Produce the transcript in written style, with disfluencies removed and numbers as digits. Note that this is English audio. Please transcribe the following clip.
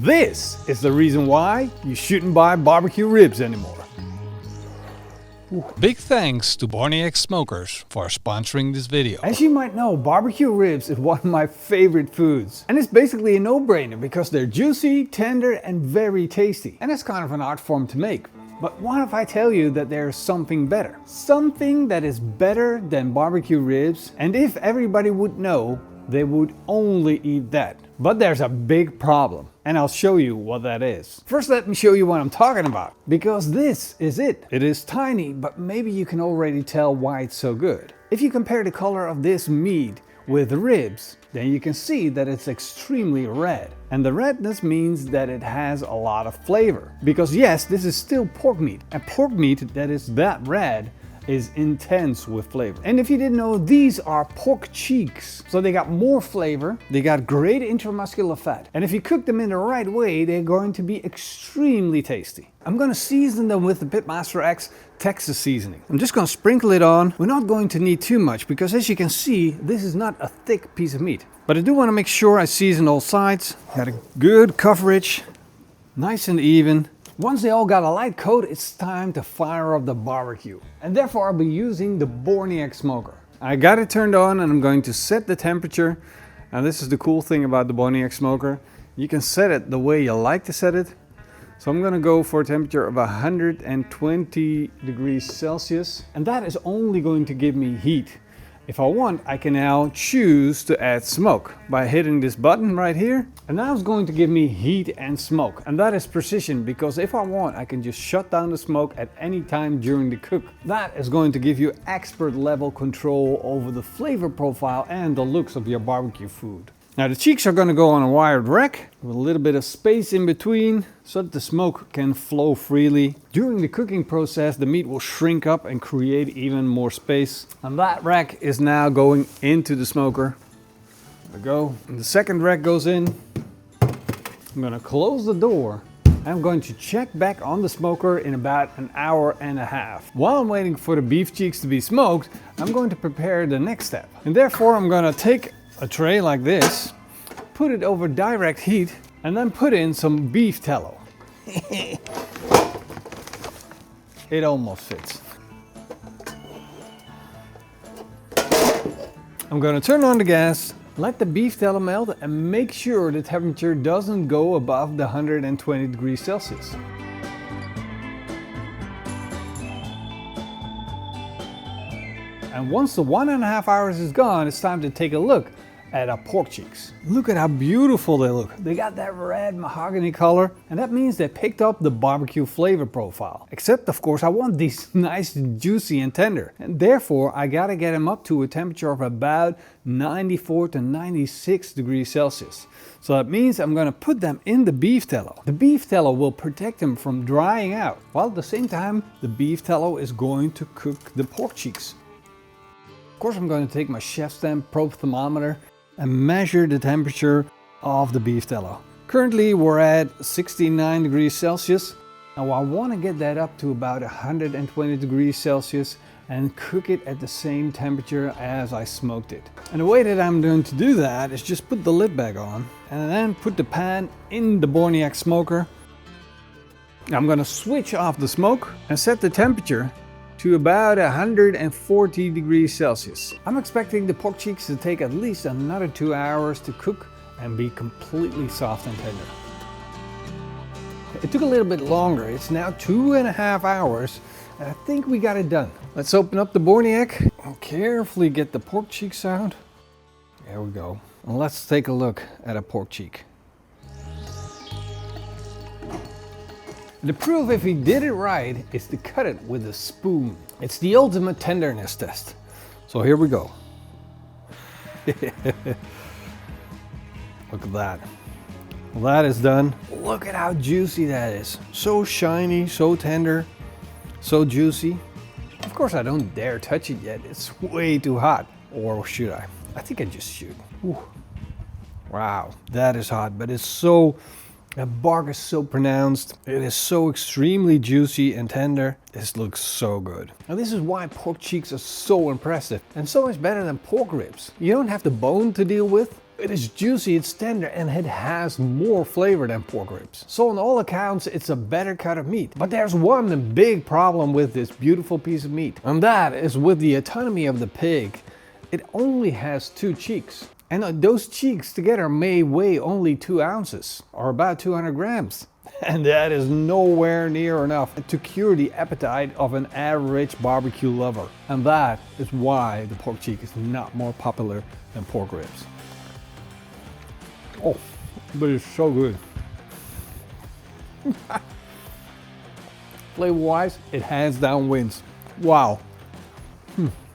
This is the reason why you shouldn't buy barbecue ribs anymore. Big thanks to Borniak Smokers for sponsoring this video. As you might know, barbecue ribs is one of my favorite foods. And it's basically a no-brainer because they're juicy, tender and very tasty. And it's kind of an art form to make. But what if I tell you that there's something better? Something that is better than barbecue ribs, and if everybody would know, they would only eat that. But there's a big problem, and I'll show you what that is. First, let me show you what I'm talking about, because this is it. It is tiny, but maybe you can already tell why it's so good. If you compare the color of this meat with the ribs, then you can see that it's extremely red. And the redness means that it has a lot of flavor. Because yes, this is still pork meat, and pork meat that is that red is intense with flavor. And if you didn't know, these are pork cheeks. So they got more flavor, they got great intramuscular fat. And if you cook them in the right way, they're going to be extremely tasty. I'm gonna season them with the PitmasterX Texas seasoning. I'm just gonna sprinkle it on. We're not going to need too much because as you can see, this is not a thick piece of meat. But I do wanna make sure I season all sides. Got a good coverage, nice and even. Once they all got a light coat, it's time to fire up the barbecue. And therefore I'll be using the Borniak smoker. I got it turned on and I'm going to set the temperature. And this is the cool thing about the Borniak smoker. You can set it the way you like to set it. So I'm gonna go for a temperature of 120 degrees Celsius. And that is only going to give me heat. If I want, I can now choose to add smoke by hitting this button right here. And now it's going to give me heat and smoke. And that is precision, because if I want, I can just shut down the smoke at any time during the cook. That is going to give you expert level control over the flavor profile and the looks of your barbecue food. Now the cheeks are going to go on a wired rack with a little bit of space in between so that the smoke can flow freely. During the cooking process, the meat will shrink up and create even more space. And that rack is now going into the smoker. There we go. And the second rack goes in. I'm going to close the door. I'm going to check back on the smoker in about an hour and a half. While I'm waiting for the beef cheeks to be smoked, I'm going to prepare the next step. And therefore I'm going to take a tray like this, put it over direct heat, and then put in some beef tallow. It almost fits. I'm going to turn on the gas, let the beef tallow melt, and make sure the temperature doesn't go above the 120 degrees Celsius. And once the 1.5 hours is gone, it's time to take a look at our pork cheeks. Look at how beautiful they look. They got that red mahogany color, and that means they picked up the barbecue flavor profile. Except, of course, I want these nice, juicy and tender. And therefore, I gotta get them up to a temperature of about 94 to 96 degrees Celsius. So that means I'm gonna put them in the beef tallow. The beef tallow will protect them from drying out, while at the same time, the beef tallow is going to cook the pork cheeks. Of course, I'm going to take my chef stamp probe thermometer and measure the temperature of the beef tallow. Currently we're at 69 degrees Celsius. Now I want to get that up to about 120 degrees Celsius and cook it at the same temperature as I smoked it. And the way that I'm going to do that is just put the lid back on and then put the pan in the Borniak smoker. I'm going to switch off the smoke and set the temperature to about 140 degrees Celsius. I'm expecting the pork cheeks to take at least another 2 hours to cook and be completely soft and tender. It took a little bit longer. It's now 2.5 hours and I think we got it done. Let's open up the Borniak and carefully get the pork cheeks out. There we go. And let's take a look at a pork cheek. The proof if he did it right is to cut it with a spoon. It's the ultimate tenderness test. So here we go. Look at that. Well, that is done. Look at how juicy that is. So shiny, so tender, so juicy. Of course I don't dare touch it yet. It's way too hot. Or should I? I think I just should. Ooh. Wow, that is hot, but it's so... The bark is so pronounced, it is so extremely juicy and tender. This looks so good. Now this is why pork cheeks are so impressive. And so much better than pork ribs. You don't have the bone to deal with. It is juicy, it's tender, and it has more flavor than pork ribs. So on all accounts, it's a better cut of meat. But there's one big problem with this beautiful piece of meat, and that is with the autonomy of the pig. It only has 2 cheeks. And those cheeks together may weigh only 2 ounces, or about 200 grams. And that is nowhere near enough to cure the appetite of an average barbecue lover. And that is why the pork cheek is not more popular than pork ribs. Oh, but it's so good. Flavor-wise, it hands down wins. Wow.